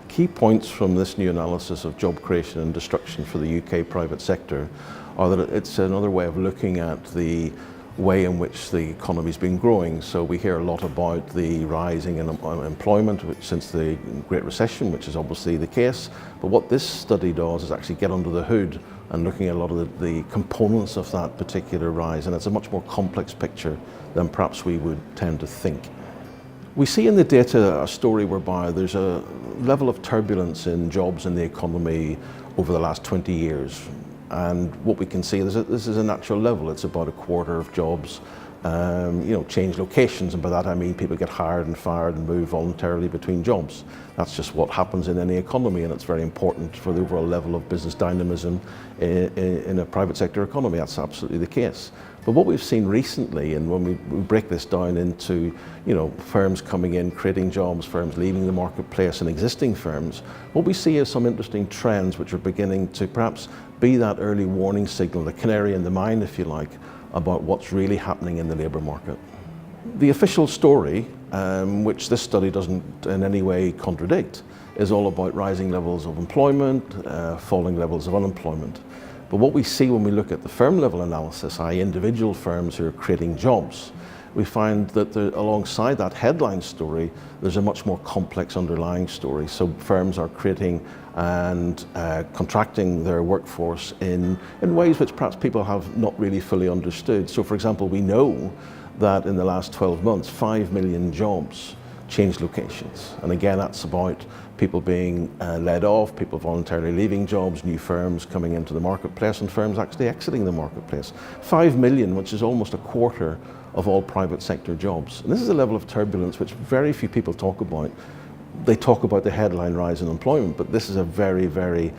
Key points from this new analysis of job creation and destruction for the UK private sector are that it's another way of looking at the way in which the economy's been growing. So we hear a lot about the rising in employment since the Great Recession, which is obviously the case. But what this study does is actually get under the hood and looking at a lot of the components of that particular rise. And it's a much more complex picture than perhaps we would tend to think. We see in the data a story whereby there's a level of turbulence in jobs in the economy over the last 20 years. And what we can see is that this is a natural level. It's about a quarter of jobs change locations, and by that I mean people get hired and fired and move voluntarily between jobs. That's just what happens in any economy, and it's very important for the overall level of business dynamism in a private sector economy. That's absolutely the case. But what we've seen recently, and when we break this down into firms coming in, creating jobs, firms leaving the marketplace, and existing firms, what we see is some interesting trends which are beginning to perhaps be that early warning signal, the canary in the mine, if you like, about what's really happening in the labour market. The official story, which this study doesn't in any way contradict, is all about rising levels of employment, falling levels of unemployment. But what we see when we look at the firm level analysis, i.e. individual firms who are creating jobs, we find that alongside that headline story, there's a much more complex underlying story. So firms are creating and contracting their workforce in ways which perhaps people have not really fully understood. So for example, we know that in the last 12 months, 5 million jobs changed locations. And again, that's about people being laid off, people voluntarily leaving jobs, new firms coming into the marketplace, and firms actually exiting the marketplace. 5 million, which is almost a quarter of all private sector jobs. And this is a level of turbulence which very few people talk about. They talk about the headline rise in employment, but this is a very, very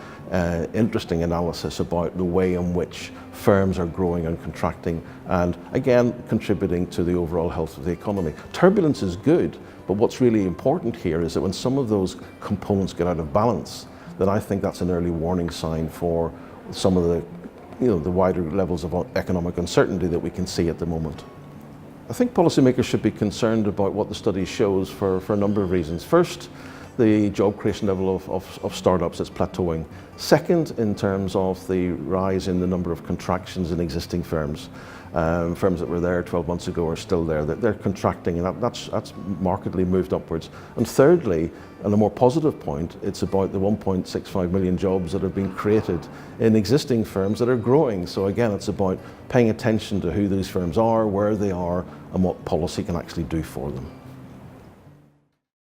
interesting analysis about the way in which firms are growing and contracting, and again, contributing to the overall health of the economy. Turbulence is good, but what's really important here is that when some of those components get out of balance, then I think that's an early warning sign for some of the wider levels of economic uncertainty that we can see at the moment. I think policymakers should be concerned about what the study shows for a number of reasons. First, the job creation level of startups is plateauing. Second, in terms of the rise in the number of contractions in existing firms. Firms that were there 12 months ago are still there. They're contracting, and that's markedly moved upwards. And thirdly, on a more positive point, it's about the 1.65 million jobs that have been created in existing firms that are growing. So again, it's about paying attention to who these firms are, where they are, and what policy can actually do for them.